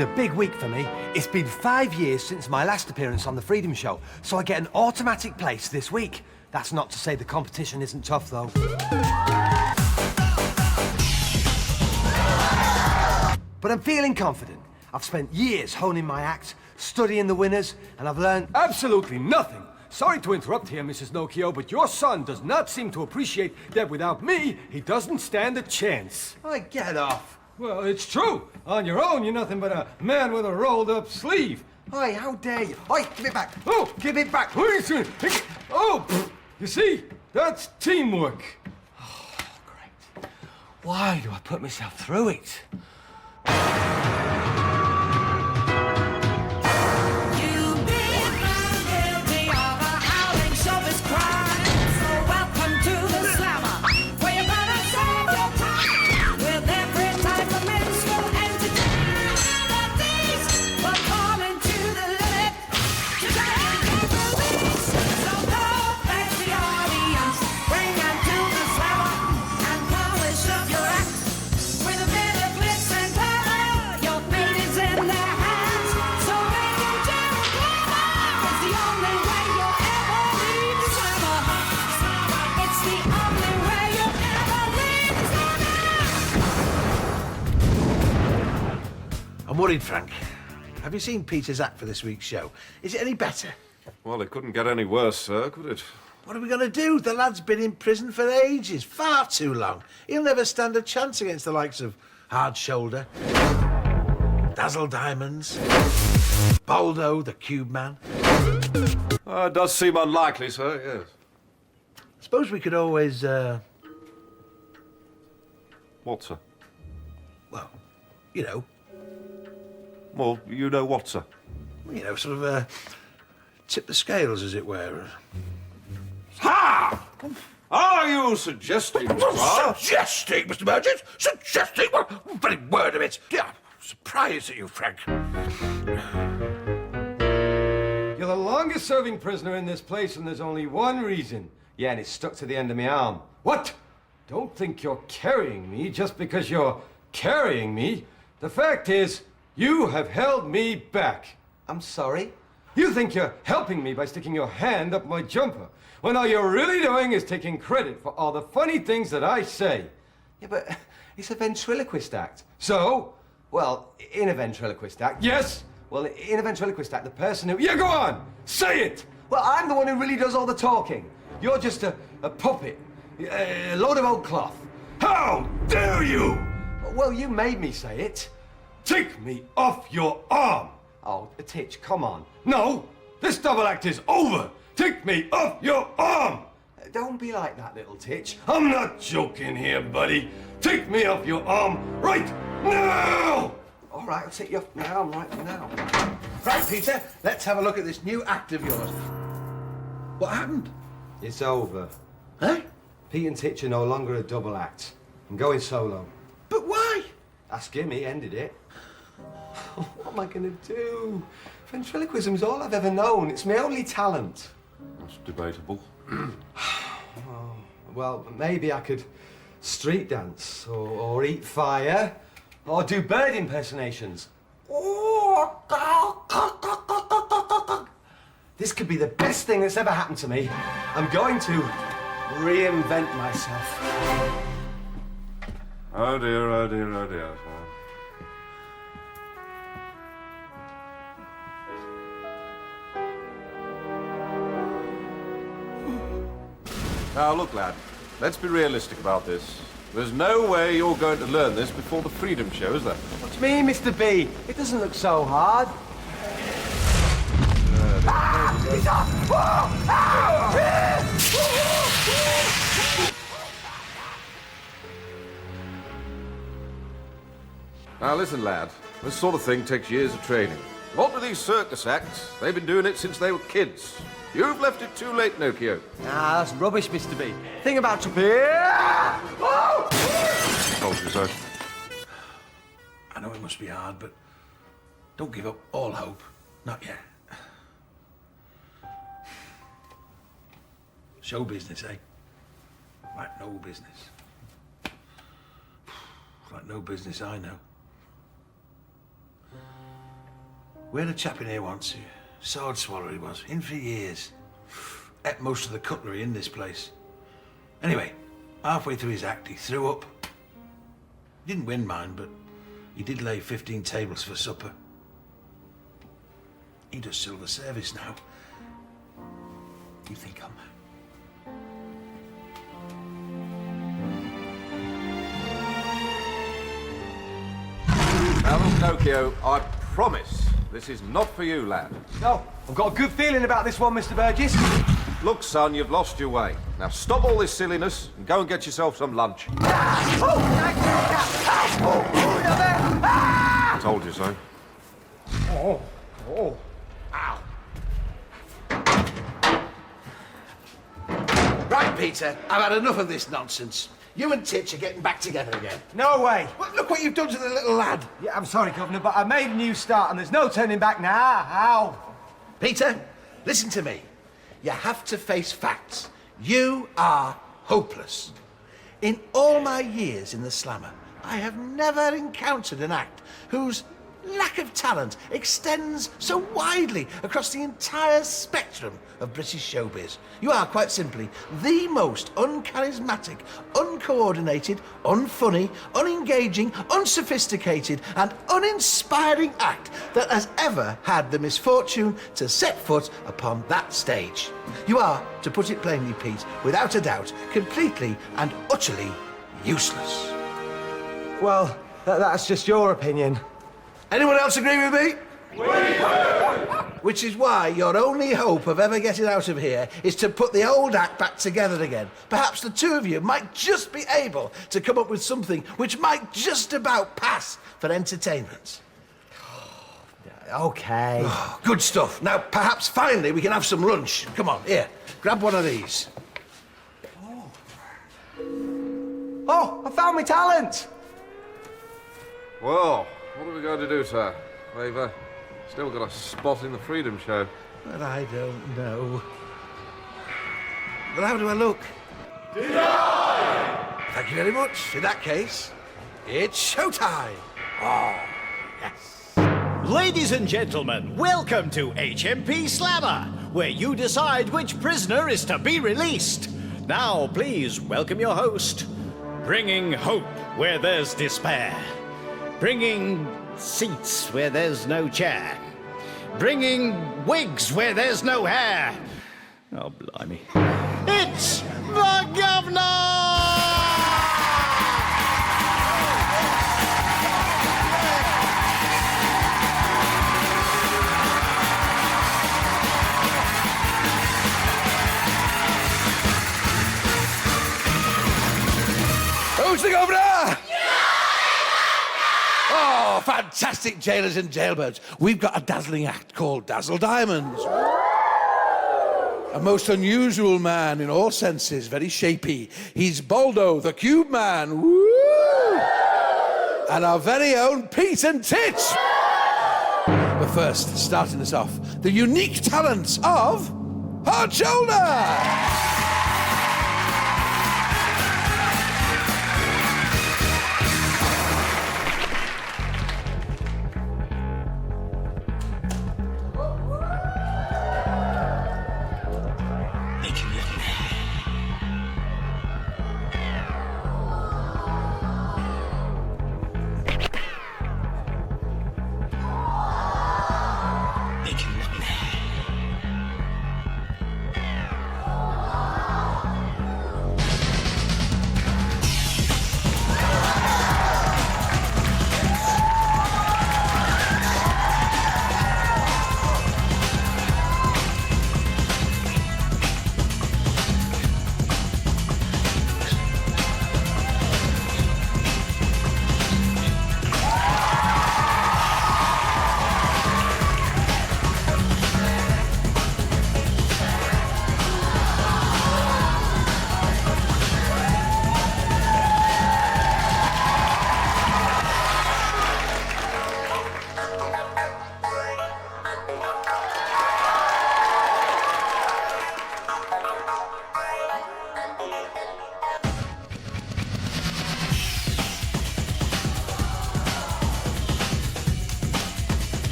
is a big week for me. It's been 5 years since my last appearance on the Freedom Show, so I get an automatic place this week. That's not to say the competition isn't tough, though. But I'm feeling confident. I've spent years honing my act, studying the winners, and I've learned absolutely nothing. Sorry to interrupt here, Mrs. Nokio, but your son does not seem to appreciate that without me, he doesn't stand a chance. Get off. Well, it's true. On your own, you're nothing but a man with a rolled-up sleeve. Oi, how dare you? Oi, give it back. Oh, Give it back. Oh, you see? That's teamwork. Oh, great. Why do I put myself through it? I'm worried, Frank. Have you seen Peter's act for this week's show? Is it any better? Well, it couldn't get any worse, sir, could it? What are we going to do? The lad's been in prison for ages, far too long. He'll never stand a chance against the likes of Hard Shoulder, Dazzle Diamonds, Baldo, the Cube Man. It does seem unlikely, sir, yes. Suppose we could always, What, sir? well, you know, Well, you know what, sir? sort of, tip the scales, as it were. Ha! Are you suggesting, sir? Suggesting, Mr. Burgess? Suggesting? Well, very word of it. Yeah, surprised at you, Frank. You're the longest-serving prisoner in this place, and there's only one reason. Yeah, and it's stuck to the end of my arm. What? Don't think you're carrying me just because you're carrying me. The fact is, you have held me back. I'm sorry. You think you're helping me by sticking your hand up my jumper, when all you're really doing is taking credit for all the funny things that I say. Yeah, but it's a ventriloquist act. So? Well, in a ventriloquist act. Yes? Well, in a ventriloquist act, the person who... Yeah, go on! Say it! Well, I'm the one who really does all the talking. You're just a puppet. A load of old cloth. How dare you! Well, you made me say it. Take me off your arm! Oh, Titch, come on. No! This double act is over! Take me off your arm! Don't be like that, little Titch. I'm not joking here, buddy. Take me off your arm right now! All right, I'll take you off my arm right now. Right, Peter, let's have a look at this new act of yours. What happened? It's over. Huh? Pete and Titch are no longer a double act. I'm going solo. But why? Ask him, he ended it. What am I going to do? Ventriloquism's all I've ever known. It's my only talent. That's debatable. Well, maybe I could street dance, or eat fire, or do bird impersonations. This could be the best thing that's ever happened to me. I'm going to reinvent myself. Oh dear, oh dear, oh dear. Now, look, lad, let's be realistic about this. There's no way you're going to learn this before the Freedom Show, is there? What do you mean, Mr. B? It doesn't look so hard. Now, listen, lad, this sort of thing takes years of training. What with these circus acts? They've been doing it since they were kids. You've left it too late, Nokio. Ah, that's rubbish, Mr. B. Thing about Told you so. I know it must be hard, but don't give up all hope. Not yet. Show business, eh? Like no business. Like no business I know. We had a chap in here once, sword swallower he was, in for years. Ate most of the cutlery in this place. Anyway, halfway through his act, he threw up. He didn't win mine, but he did lay 15 tables for supper. He does silver service now. You think I'm... Now look, Pinocchio, I promise this is not for you, lad. No, I've got a good feeling about this one, Mr. Burgess. Look, son, you've lost your way. Now stop all this silliness and go and get yourself some lunch. Told you so. Oh. Ow. Right, Peter, I've had enough of this nonsense. You and Titch are getting back together again. No way. Well, look what you've done to the little lad. Yeah, I'm sorry, Governor, but I made a new start and there's no turning back now. How? Peter, listen to me. You have to face facts. You are hopeless. In all my years in the slammer, I have never encountered an act whose lack of talent extends so widely across the entire spectrum of British showbiz. You are, quite simply, the most uncharismatic, uncoordinated, unfunny, unengaging, unsophisticated and uninspiring act that has ever had the misfortune to set foot upon that stage. You are, to put it plainly, Pete, without a doubt, completely and utterly useless. Well, that's just your opinion. Anyone else agree with me? We do! Which is why your only hope of ever getting out of here is to put the old act back together again. Perhaps the two of you might just be able to come up with something which might just about pass for entertainment. Okay. Oh, good stuff. Now, perhaps finally we can have some lunch. Come on, here, grab one of these. Oh, I found my talent! Well, what are we going to do, sir? They've still got a spot in the Freedom Show. But I don't know. Well, how do I look? Denied! Thank you very much. In that case, it's showtime. Oh, yes. Ladies and gentlemen, welcome to HMP Slammer, where you decide which prisoner is to be released. Now, please welcome your host, bringing hope where there's despair, bringing seats where there's no chair, bringing wigs where there's no hair. Oh, blimey. It's the Governor! Who's the Governor? Oh, fantastic jailers and jailbirds. We've got a dazzling act called Dazzle Diamonds. A most unusual man in all senses, very shapy. He's Baldo, the Cube Man. Woo! And our very own Pete and Titch. But first, starting us off, the unique talents of Hard Shoulder.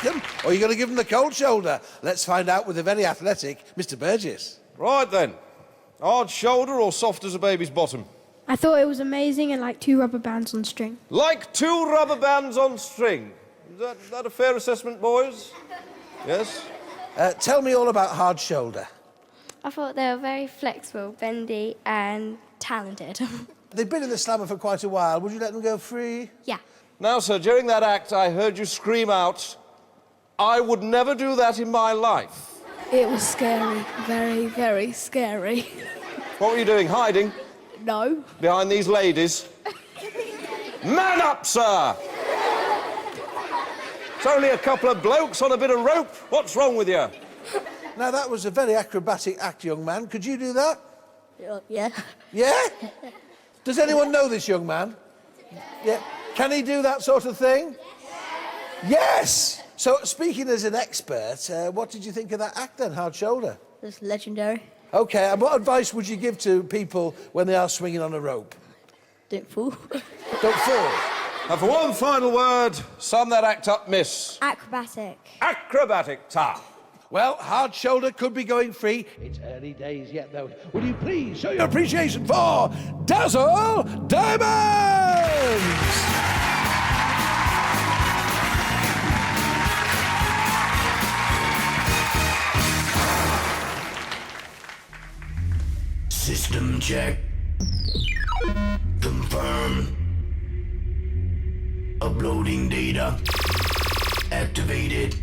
them, or are you going to give them the cold shoulder? Let's find out with the very athletic Mr. Burgess. Right then. Hard shoulder or soft as a baby's bottom? I thought it was amazing and like 2 rubber bands on string. Like 2 rubber bands on string. Is that a fair assessment, boys? Yes? Tell me all about hard shoulder. I thought they were very flexible, bendy, and talented. They've been in the slammer for quite a while. Would you let them go free? Yeah. Now, sir, during that act, I heard you scream out, "I would never do that in my life." It was scary. Very, very scary. What were you doing, hiding No. behind these ladies? Man up, sir! It's only a couple of blokes on a bit of rope. What's wrong with you? Now, that was a very acrobatic act, young man. Could you do that? Yeah. Yeah? Does anyone know this young man? Yeah. Can he do that sort of thing? Yes! So, speaking as an expert, what did you think of that act then, Hard Shoulder? It's legendary. OK, and what advice would you give to people when they are swinging on a rope? Don't fool. Don't fall. And for one final word, sum that act up, miss. Acrobatic. Acrobatic, sir. Well, Hard Shoulder could be going free. It's early days yet, though. Will you please show your appreciation for Dazzle Diamonds? System check. Confirm. Uploading data. Activated.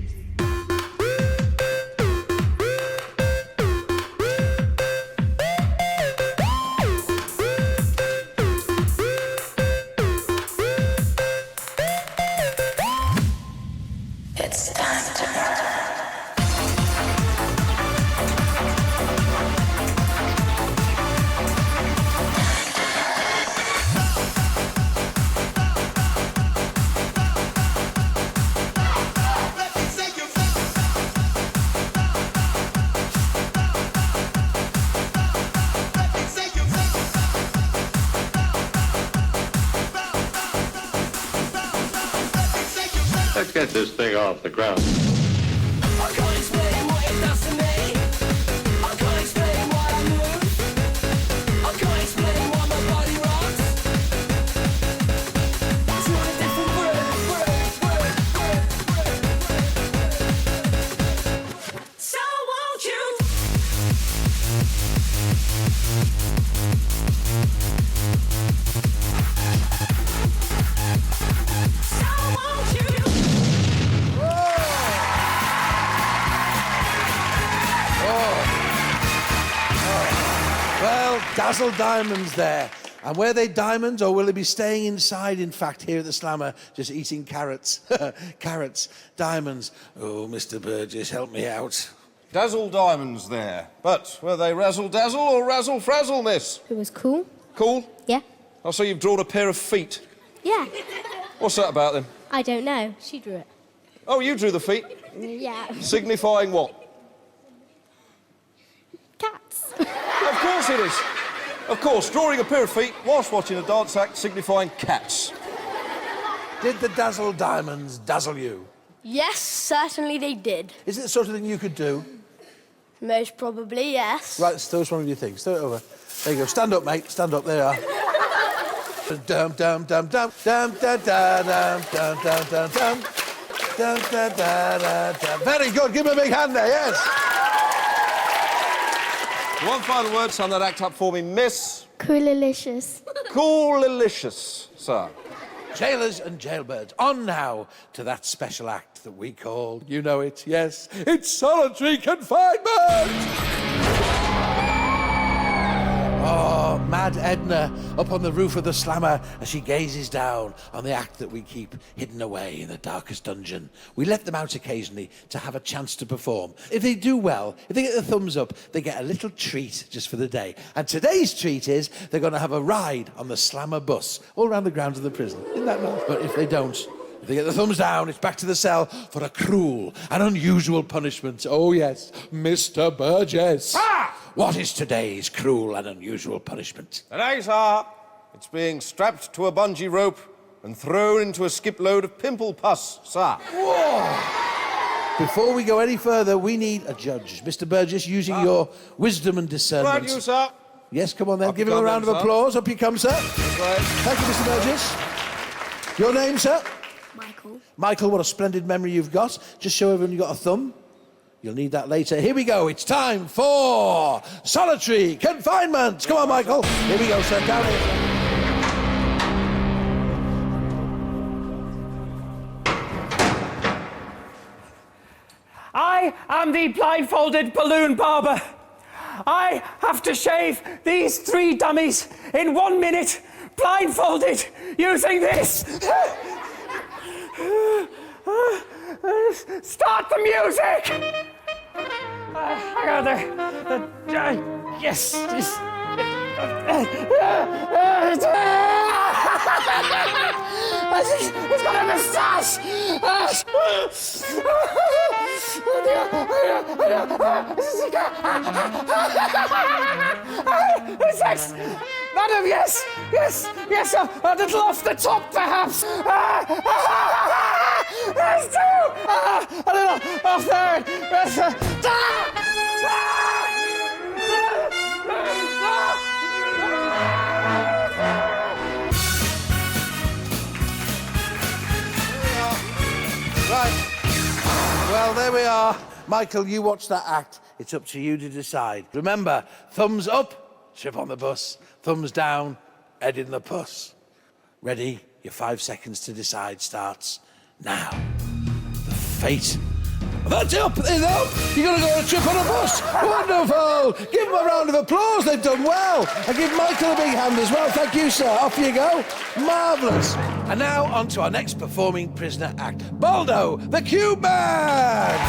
It's time to burn. Let's get this thing off the ground. I can't explain what it does to me. I can't explain why I move. I can't explain why my body rocks. To a different world. So won't you? So won't you? Well, Dazzle Diamonds there. And were they diamonds, or will they be staying inside, in fact, here at the Slammer, just eating carrots? Carrots, diamonds. Oh, Mr. Burgess, help me out. Dazzle diamonds there. But were they razzle-dazzle or razzle-frazzle, miss? It was cool. Cool? Yeah. I see you've drawn a pair of feet. Yeah. What's that about, then? I don't know. She drew it. Oh, you drew the feet. Yeah. Signifying what? Cats. Of course it is. Of course, drawing a pair of feet whilst watching a dance act signifying cats. Did the Dazzle Diamonds dazzle you? Yes, certainly they did. Is it the sort of thing you could do? Most probably, yes. Right, throw us one of your things. Throw it over. There you go. Stand up, mate. Stand up. There you are. Dum dum dum dum dum da da dum dum dum dum dum dum da da da da. Very good. Give him a big hand there. Yes. One final word, sum that act up for me, miss. Coolilicious. Coolilicious, sir. Jailers and jailbirds, on now to that special act that we call, you know it, yes, it's solitary confinement! Oh, Mad Edna up on the roof of the Slammer as she gazes down on the act that we keep hidden away in the darkest dungeon. We let them out occasionally to have a chance to perform. If they do well, if they get the thumbs up, they get a little treat just for the day. And today's treat is they're going to have a ride on the Slammer bus all around the grounds of the prison. Isn't that nice? But if they don't, if they get the thumbs down, it's back to the cell for a cruel and unusual punishment. Oh, yes, Mr. Burgess. Ah! What is today's cruel and unusual punishment? Today, sir, it's being strapped to a bungee rope and thrown into a skip load of pimple pus, sir. Whoa! Before we go any further, we need a judge. Mr. Burgess, using your wisdom and discernment. Right, you, sir. Yes, come on then. Up Give you him a come round then, of sir. applause. Up you come, sir. Right. Thank you, Mr. Burgess. Your name, sir? Michael. Michael, what a splendid memory you've got. Just show everyone you've got a thumb. You'll need that later. Here we go. It's time for solitary confinement. Come on, Michael. Here we go, sir. Down here. I am the blindfolded balloon barber. I have to shave these 3 dummies in 1 minute, blindfolded, using this. Start the music! Hang on there. Yes. He's got a moustache! Sex! Madam, yes! Yes! Yes, a little off the top, perhaps! There's 2! A little off there! Right. Well, there we are. Michael, you watch that act. It's up to you to decide. Remember, thumbs up, trip on the bus. Thumbs down, head in the puss. Ready? Your 5 seconds to decide starts now. The fate. That's up! It's up! You're going to go on a trip on a bus! Wonderful! Give them a round of applause, they've done well! And give Michael a big hand as well. Thank you, sir. Off you go. Marvellous. And now, on to our next performing prisoner act. Baldo, the Cube Man!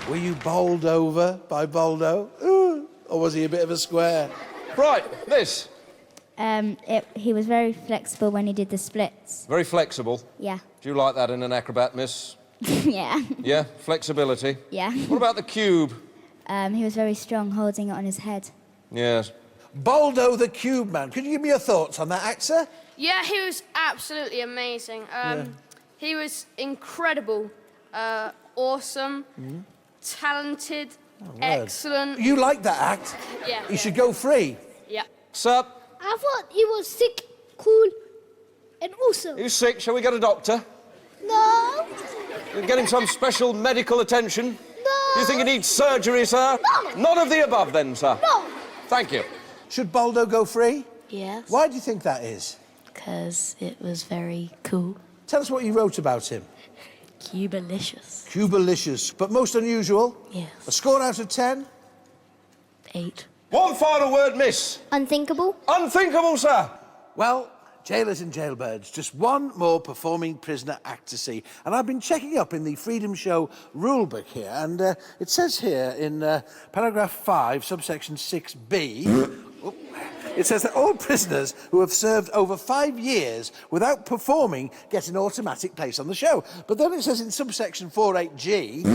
Were you bowled over by Baldo? Ooh. Or was he a bit of a square? Right, this. He was very flexible when he did the splits. Very flexible. Yeah. Do you like that in an acrobat, miss? Yeah. Yeah, flexibility. Yeah. What about the cube? He was very strong holding it on his head. Yes. Baldo the Cube Man. Could you give me your thoughts on that act, sir? Yeah, he was absolutely amazing. He was incredible, awesome, talented, excellent. You like that act? Yeah. You should go free. Yeah. Sup? I thought he was sick, cool, and awesome. You sick? Shall we get a doctor? No. Get him some special medical attention? No. You think he needs surgery, sir? No. None of the above, then, sir. No. Thank you. Should Baldo go free? Yes. Why do you think that is? Because it was very cool. Tell us what you wrote about him. Cubalicious. Cubalicious, but most unusual. Yes. A score out of 10? 8. One final word, miss. Unthinkable. Unthinkable, sir. Well, jailers and jailbirds, just one more performing prisoner act to see. And I've been checking up in the Freedom Show rulebook here, and it says here in paragraph 5, subsection 6B, it says that all prisoners who have served over 5 years without performing get an automatic place on the show. But then it says in subsection 48G,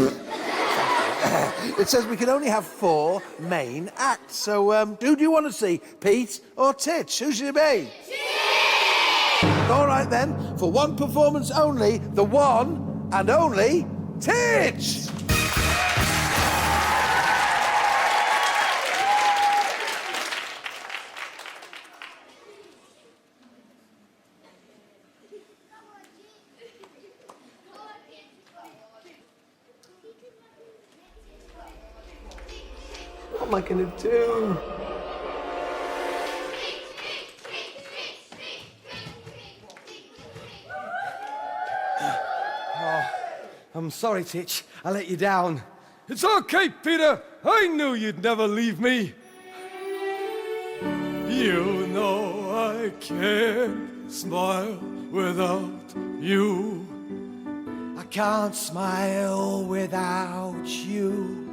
it says we can only have 4 main acts. So who do you want to see, Pete or Titch? Who should it be? All right then, for one performance only, the one and only Titch! What am I gonna do? I'm sorry, Titch. I let you down. It's okay, Peter. I knew you'd never leave me. You know I can't smile without you. I can't smile without you.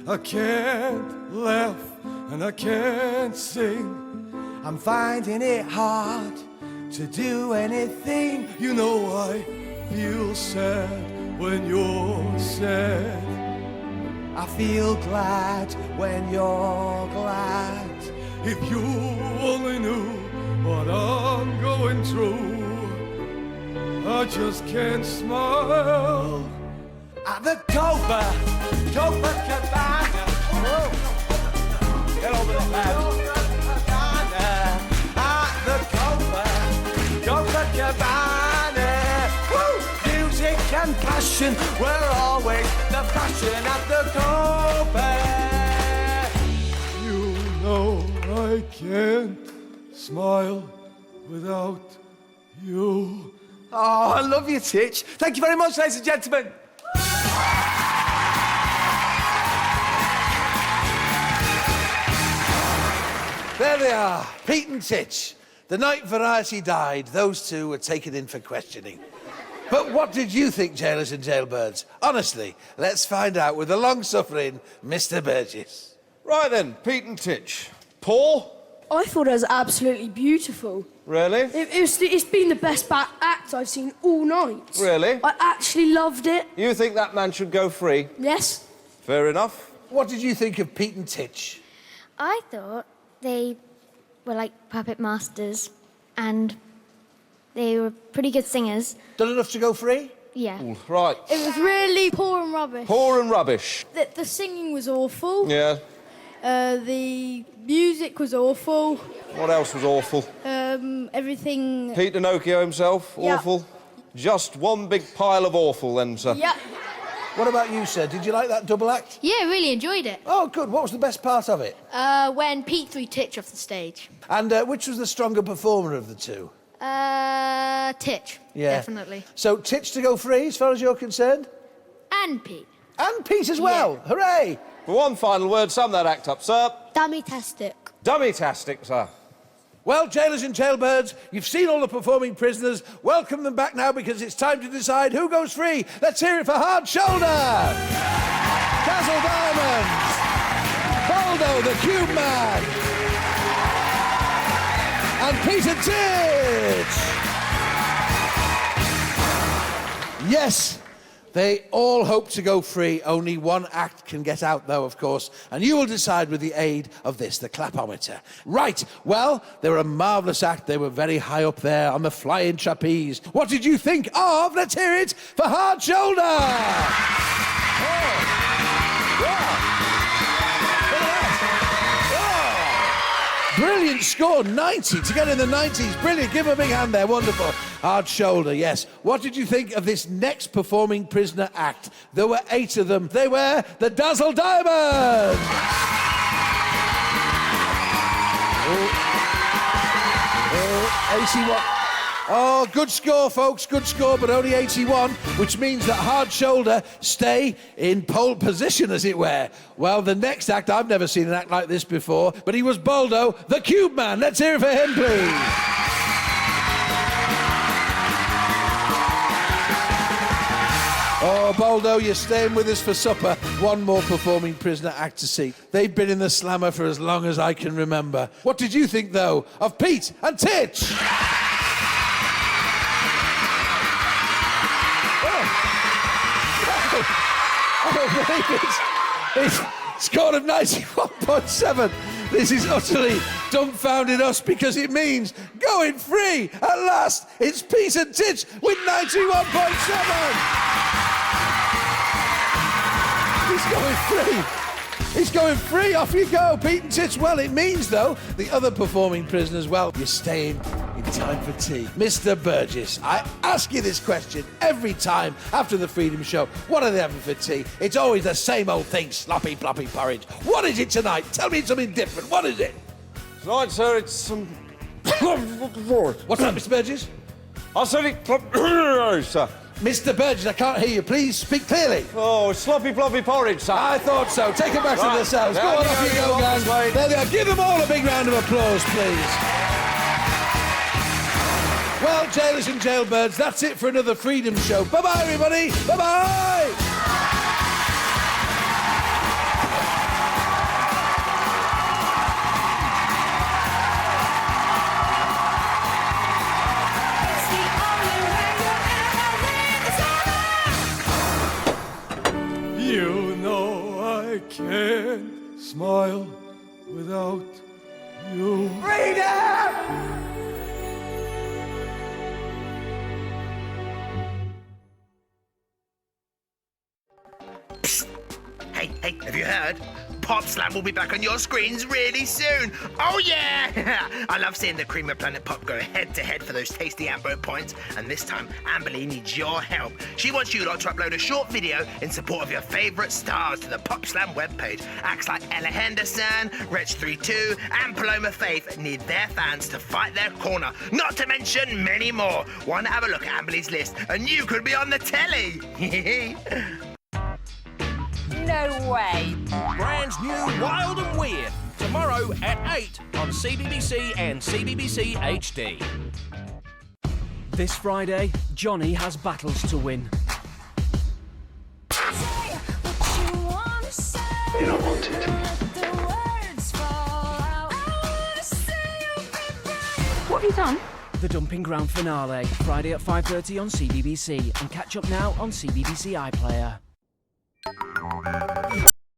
I can't laugh and I can't sing. I'm finding it hard to do anything. You know I feel sad when you're sad. I feel glad when you're glad. If you only knew what I'm going through, I just can't smile. At the Copacabana. Whoa. Get over the lad. At the Copacabana. Woo! Music and passion, we're always the fashion at the Copa. You know I can't smile without you. Oh, I love you, Titch. Thank you very much, ladies and gentlemen. There they are, Pete and Titch. The night Variety died, those two were taken in for questioning. But what did you think, jailers and jailbirds? Honestly, let's find out with the long-suffering Mr. Burgess. Right then, Pete and Titch. Paul? I thought it was absolutely beautiful. Really? It's been the best act I've seen all night. Really? I actually loved it. You think that man should go free? Yes. Fair enough. What did you think of Pete and Titch? I thought they were like puppet masters and they were pretty good singers. Done enough to go free? Yeah. Ooh, right. It was really poor and rubbish. Poor and rubbish. The singing was awful. Yeah. The music was awful. What else was awful? Everything... Pete Pinocchio himself, Yeah. awful. Just one big pile of awful then, sir. Yeah. What about you, sir? Did you like that double act? Yeah, really enjoyed it. Oh, good. What was the best part of it? When Pete threw Titch off the stage. And which was the stronger performer of the two? Titch. Yeah. Definitely. So Titch to go free, as far as you're concerned? And Pete. And Pete as well. Yeah. Hooray! For one final word, sum that act up, sir. Dummy-tastic. Dummy-tastic, sir. Well, jailers and jailbirds, you've seen all the performing prisoners. Welcome them back now because it's time to decide who goes free. Let's hear it for Hard Shoulder, Dazzle Diamonds, Baldo the Cube Man, and Peter Titch. Yes, they all hope to go free. Only one act can get out, though, of course, and you will decide with the aid of this, the clapometer. Right, well, they were a marvellous act. They were very high up there on the flying trapeze. What did you think of? Let's hear it for Hard Shoulder! Brilliant score, 90, to get in the 90s. Brilliant, give him a big hand there, wonderful. Hard Shoulder, yes. What did you think of this next performing prisoner act? There were 8 of them. They were the Dazzle Diamonds. AC1. Oh, good score, folks, good score, but only 81, which means that Hard Shoulder stay in pole position, as it were. Well, the next act, I've never seen an act like this before, but he was Baldo, the Cube Man. Let's hear it for him, please. Oh, Baldo, you're staying with us for supper. One more performing prisoner act to see. They've been in the slammer for as long as I can remember. What did you think, though, of Pete and Titch? It's score of 91.7. This is utterly dumbfounded us because it means going free. At last, it's Pete and Titch with 91.7. He's going free. He's going free. Off you go, Pete and Titch. Well, it means, though, the other performing prisoners, well, you're staying in time for tea. Mr. Burgess, I ask you this question every time after the Freedom Show. What are they having for tea? It's always the same old thing, sloppy, ploppy porridge. What is it tonight? Tell me something different. What is it? Tonight, sir, it's some... What's that, Mr. Burgess? I said it... sir. Mr. Burgess, I can't hear you. Please speak clearly. Oh, sloppy, floppy porridge, sir. I thought so. Take it back to the cells. Go Down on, you off go, you go, you guys. want There they are. Give them all a big round of applause, please. Well, jailers and jailbirds, that's it for another Freedom Show. Bye-bye, everybody. Bye-bye. You know I can't smile without you. Freedom! Hey, have you heard? Pop Slam will be back on your screens really soon. Oh, yeah! I love seeing the Cream of Planet Pop go head-to-head for those tasty Ambo points, and this time, Amberly needs your help. She wants you lot to upload a short video in support of your favourite stars to the Pop Slam webpage. Acts like Ella Henderson, Wretch32, and Paloma Faith need their fans to fight their corner, not to mention many more. Want to have a look at Amberly's list, and you could be on the telly. No way. Brand new Wild and Weird. Tomorrow at 8 on CBBC and CBBC HD. This Friday, Johnny has battles to win. You don't want it. What have you done? The Dumping Ground finale, Friday at 5:30 on CBBC, and catch up now on CBBC iPlayer.